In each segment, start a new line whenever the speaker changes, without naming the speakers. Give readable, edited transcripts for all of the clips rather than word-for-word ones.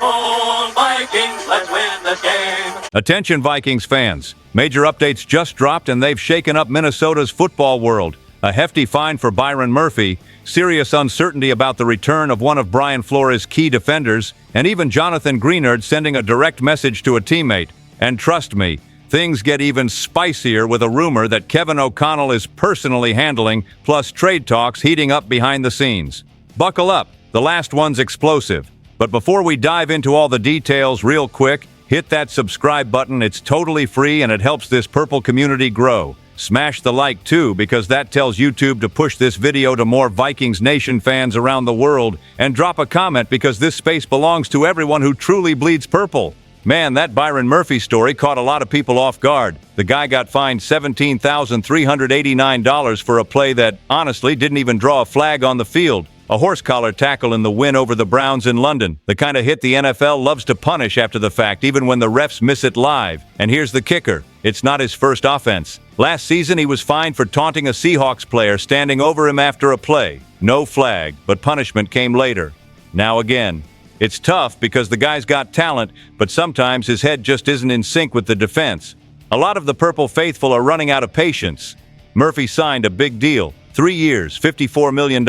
SKOL Vikings, let's win this game.
Attention Vikings fans. Major updates just dropped and they've shaken up Minnesota's football world. A hefty fine for Byron Murphy, serious uncertainty about the return of one of Brian Flores' key defenders, and even Jonathan Greenard sending a direct message to a teammate. And trust me, things get even spicier with a rumor that Kevin O'Connell is personally handling, plus trade talks heating up behind the scenes. Buckle up, the last one's explosive. But before we dive into all the details real quick, hit that subscribe button. It's totally free and it helps this purple community grow. Smash the like too, because that tells YouTube to push this video to more Vikings Nation fans around the world. And drop a comment because this space belongs to everyone who truly bleeds purple. Man, that Byron Murphy story caught a lot of people off guard. The guy got fined $17,389 for a play that, honestly, didn't even draw a flag on the field. A horse collar tackle in the win over the Browns in London. The kind of hit the NFL loves to punish after the fact, even when the refs miss it live. And here's the kicker. It's not his first offense. Last season, he was fined for taunting a Seahawks player standing over him after a play. No flag, but punishment came later. Now again. It's tough because the guy's got talent, but sometimes his head just isn't in sync with the defense. A lot of the Purple faithful are running out of patience. Murphy signed a big deal. 3 years, $54 million.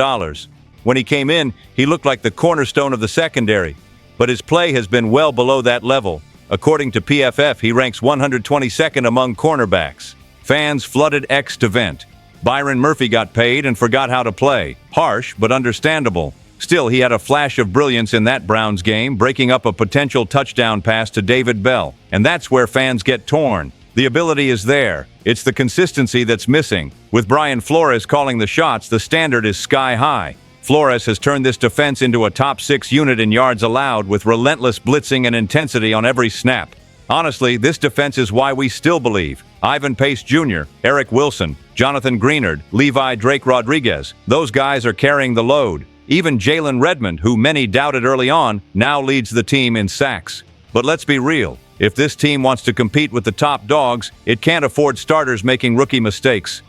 When he came in, he looked like the cornerstone of the secondary. But his play has been well below that level. According to PFF, he ranks 122nd among cornerbacks. Fans flooded X to vent. Byron Murphy got paid and forgot how to play. Harsh, but understandable. Still, he had a flash of brilliance in that Browns game, breaking up a potential touchdown pass to David Bell. And that's where fans get torn. The ability is there. It's the consistency that's missing. With Brian Flores calling the shots, the standard is sky high. Flores has turned this defense into a top 6 unit in yards allowed with relentless blitzing and intensity on every snap. Honestly, this defense is why we still believe. Ivan Pace Jr., Eric Wilson, Jonathan Greenard, Levi Drake Rodriguez, those guys are carrying the load. Even Jalen Redmond, who many doubted early on, now leads the team in sacks. But let's be real. If this team wants to compete with the top dogs, it can't afford starters making rookie mistakes.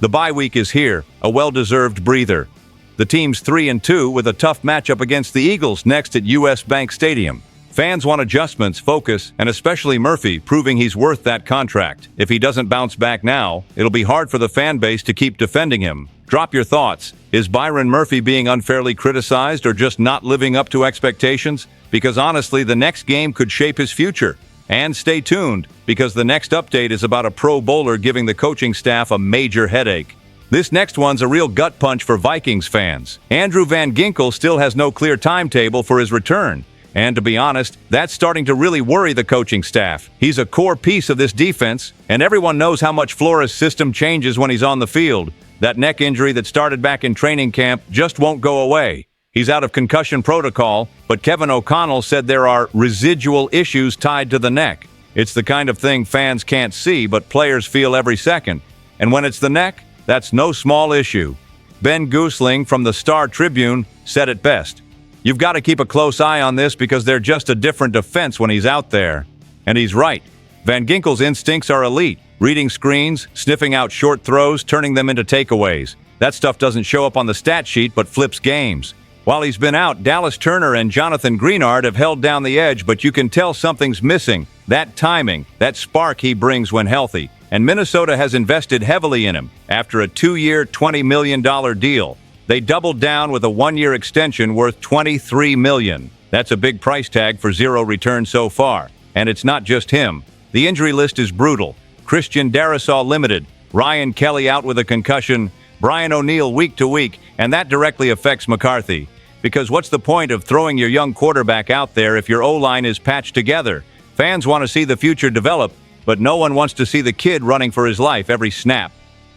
The bye week is here, a well-deserved breather. The team's 3-2 with a tough matchup against the Eagles next at US Bank Stadium. Fans want adjustments, focus, and especially Murphy, proving he's worth that contract. If he doesn't bounce back now, it'll be hard for the fan base to keep defending him. Drop your thoughts. Is Byron Murphy being unfairly criticized or just not living up to expectations? Because honestly, the next game could shape his future. And stay tuned, because the next update is about a Pro Bowler giving the coaching staff a major headache. This next one's a real gut punch for Vikings fans. Andrew Van Ginkel still has no clear timetable for his return. And to be honest, that's starting to really worry the coaching staff. He's a core piece of this defense, and everyone knows how much Flores' system changes when he's on the field. That neck injury that started back in training camp just won't go away. He's out of concussion protocol, but Kevin O'Connell said there are residual issues tied to the neck. It's the kind of thing fans can't see, but players feel every second. And when it's the neck, that's no small issue. Ben Goosling from the Star Tribune said it best. You've got to keep a close eye on this because they're just a different defense when he's out there. And he's right. Van Ginkel's instincts are elite. Reading screens, sniffing out short throws, turning them into takeaways. That stuff doesn't show up on the stat sheet but flips games. While he's been out, Dallas Turner and Jonathan Greenard have held down the edge, but you can tell something's missing. That timing, that spark he brings when healthy. And Minnesota has invested heavily in him after a 2-year, $20 million deal. They doubled down with a 1-year extension worth $23 million. That's a big price tag for zero return so far. And it's not just him. The injury list is brutal. Christian Darrisaw limited, Ryan Kelly out with a concussion, Brian O'Neill week to week, and that directly affects McCarthy. Because what's the point of throwing your young quarterback out there if your O-line is patched together? Fans want to see the future develop, but no one wants to see the kid running for his life every snap.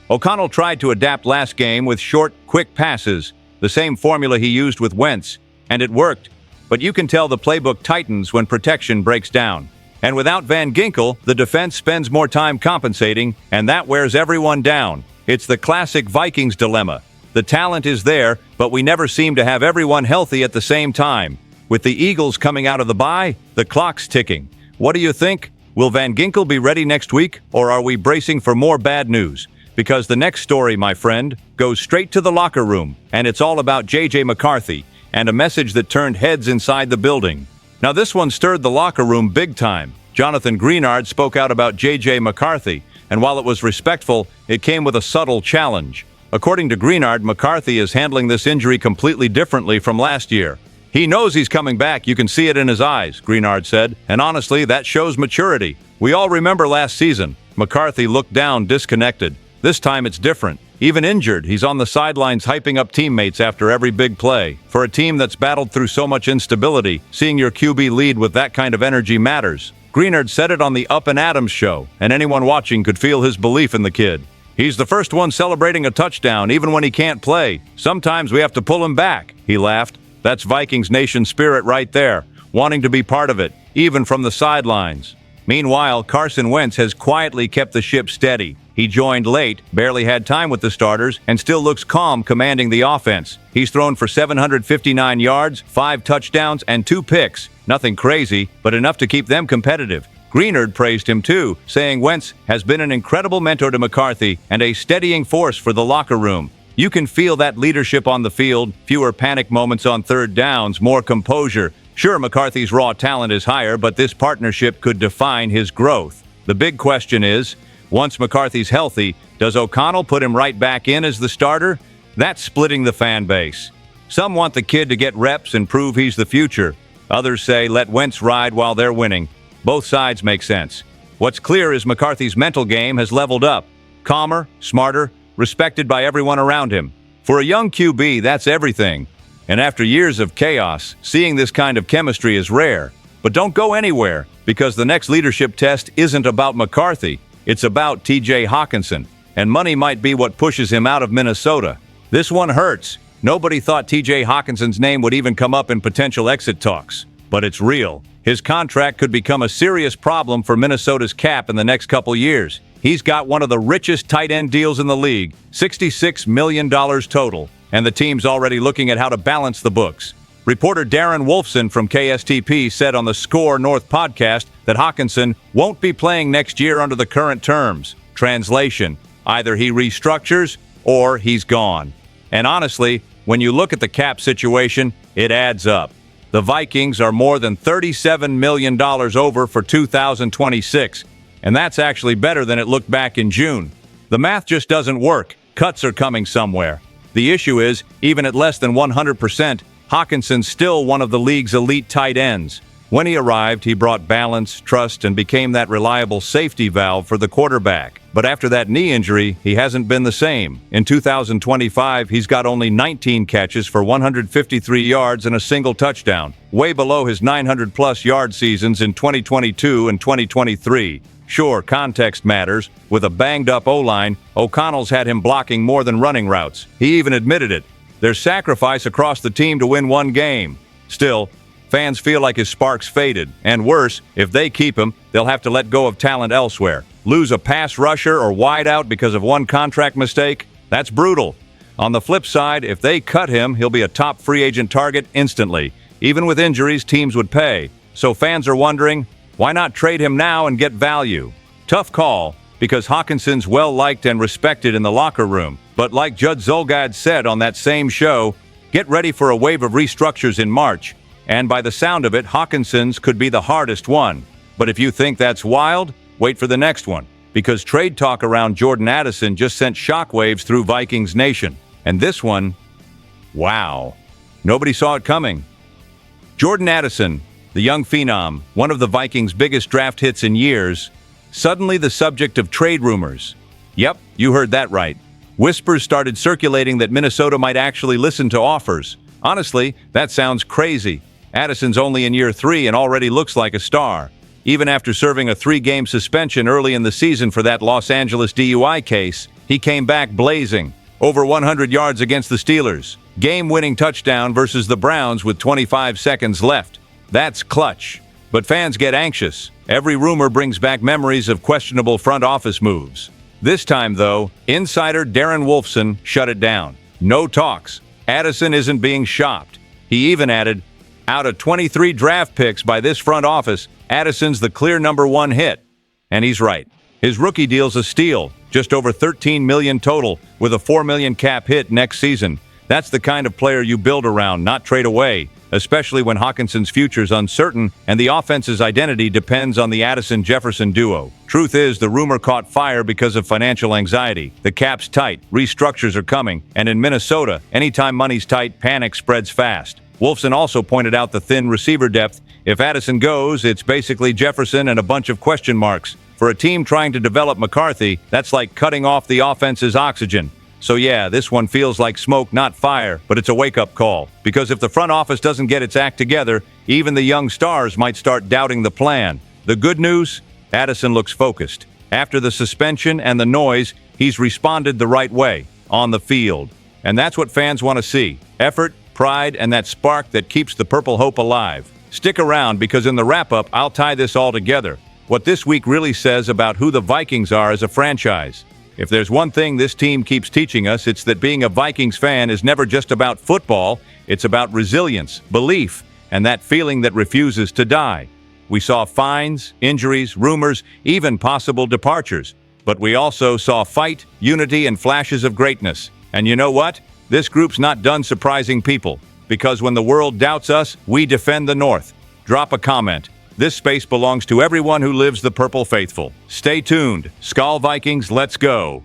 O'Connell tried to adapt last game with short, quick passes, the same formula he used with Wentz, and it worked. But you can tell the playbook tightens when protection breaks down. And without Van Ginkel, the defense spends more time compensating, and that wears everyone down. It's the classic Vikings dilemma. The talent is there, but we never seem to have everyone healthy at the same time. With the Eagles coming out of the bye, the clock's ticking. What do you think? Will Van Ginkel be ready next week, or are we bracing for more bad news? Because the next story, my friend, goes straight to the locker room, and it's all about J.J. McCarthy, and a message that turned heads inside the building. Now this one stirred the locker room big time. Jonathan Greenard spoke out about J.J. McCarthy, and while it was respectful, it came with a subtle challenge. According to Greenard, McCarthy is handling this injury completely differently from last year. He knows he's coming back, you can see it in his eyes, Greenard said, and honestly, that shows maturity. We all remember last season. McCarthy looked down, disconnected. This time it's different. Even injured, he's on the sidelines hyping up teammates after every big play. For a team that's battled through so much instability, seeing your QB lead with that kind of energy matters. Greenard said it on the Up and Adams show, and anyone watching could feel his belief in the kid. He's the first one celebrating a touchdown, even when he can't play. Sometimes we have to pull him back, he laughed. That's Vikings Nation spirit right there, wanting to be part of it, even from the sidelines. Meanwhile, Carson Wentz has quietly kept the ship steady. He joined late, barely had time with the starters, and still looks calm commanding the offense. He's thrown for 759 yards, 5 touchdowns, and 2 picks. Nothing crazy, but enough to keep them competitive. Greenard praised him too, saying Wentz has been an incredible mentor to McCarthy and a steadying force for the locker room. You can feel that leadership on the field, fewer panic moments on third downs, more composure. Sure, McCarthy's raw talent is higher, but this partnership could define his growth. The big question is, once McCarthy's healthy, does O'Connell put him right back in as the starter? That's splitting the fan base. Some want the kid to get reps and prove he's the future. Others say let Wentz ride while they're winning. Both sides make sense. What's clear is McCarthy's mental game has leveled up. Calmer, smarter, respected by everyone around him. For a young QB, that's everything. And after years of chaos, seeing this kind of chemistry is rare. But don't go anywhere, because the next leadership test isn't about McCarthy. It's about TJ Hawkinson. And money might be what pushes him out of Minnesota. This one hurts. Nobody thought TJ Hawkinson's name would even come up in potential exit talks. But it's real. His contract could become a serious problem for Minnesota's cap in the next couple years. He's got one of the richest tight end deals in the league, $66 million total, and the team's already looking at how to balance the books. Reporter Darren Wolfson from KSTP said on the SKOR North podcast that Hawkinson won't be playing next year under the current terms. Translation, either he restructures or he's gone. And honestly, when you look at the cap situation, it adds up. The Vikings are more than $37 million over for 2026, and that's actually better than it looked back in June. The math just doesn't work. Cuts are coming somewhere. The issue is, even at less than 100%, Hawkinson's still one of the league's elite tight ends. When he arrived, he brought balance, trust, and became that reliable safety valve for the quarterback. But after that knee injury, he hasn't been the same. In 2025, he's got only 19 catches for 153 yards and a single touchdown, way below his 900-plus yard seasons in 2022 and 2023. Sure, context matters. With a banged-up O-line, O'Connell's had him blocking more than running routes. He even admitted it. There's sacrifice across the team to win one game. Still, fans feel like his spark's faded. And worse, if they keep him, they'll have to let go of talent elsewhere. Lose a pass rusher or wideout because of one contract mistake? That's brutal. On the flip side, if they cut him, he'll be a top free agent target instantly. Even with injuries, teams would pay. So fans are wondering, why not trade him now and get value? Tough call, because Hawkinson's well-liked and respected in the locker room. But like Judd Zulgad said on that same show, get ready for a wave of restructures in March. And by the sound of it, Hawkinson's could be the hardest one. But if you think that's wild, wait for the next one. Because trade talk around Jordan Addison just sent shockwaves through Vikings Nation. And this one, wow. Nobody saw it coming. Jordan Addison, the young phenom, one of the Vikings' biggest draft hits in years, suddenly the subject of trade rumors. Yep, you heard that right. Whispers started circulating that Minnesota might actually listen to offers. Honestly, that sounds crazy. Addison's only in year 3 and already looks like a star. Even after serving a 3-game suspension early in the season for that Los Angeles DUI case, he came back blazing. Over 100 yards against the Steelers. Game-winning touchdown versus the Browns with 25 seconds left. That's clutch. But fans get anxious. Every rumor brings back memories of questionable front office moves. This time, though, insider Darren Wolfson shut it down. No talks. Addison isn't being shopped. He even added, out of 23 draft picks by this front office, Addison's the clear #1 hit. And he's right. His rookie deal's a steal, just over $13 million total, with a $4 million cap hit next season. That's the kind of player you build around, not trade away, especially when Hawkinson's future's uncertain and the offense's identity depends on the Addison-Jefferson duo. Truth is, the rumor caught fire because of financial anxiety. The cap's tight, restructures are coming, and in Minnesota, anytime money's tight, panic spreads fast. Wolfson also pointed out the thin receiver depth. If Addison goes, it's basically Jefferson and a bunch of question marks. For a team trying to develop McCarthy, that's like cutting off the offense's oxygen. So yeah, this one feels like smoke, not fire, but it's a wake-up call. Because if the front office doesn't get its act together, even the young stars might start doubting the plan. The good news? Addison looks focused. After the suspension and the noise, he's responded the right way, on the field. And that's what fans want to see. Effort, pride, and that spark that keeps the Purple Hope alive. Stick around, because in the wrap-up, I'll tie this all together. What this week really says about who the Vikings are as a franchise. If there's one thing this team keeps teaching us, it's that being a Vikings fan is never just about football. It's about resilience, belief, and that feeling that refuses to die. We saw fines, injuries, rumors, even possible departures. But we also saw fight, unity, and flashes of greatness. And you know what? This group's not done surprising people. Because when the world doubts us, we defend the North. Drop a comment. This space belongs to everyone who lives the Purple Faithful. Stay tuned. SKOL Vikings, let's go.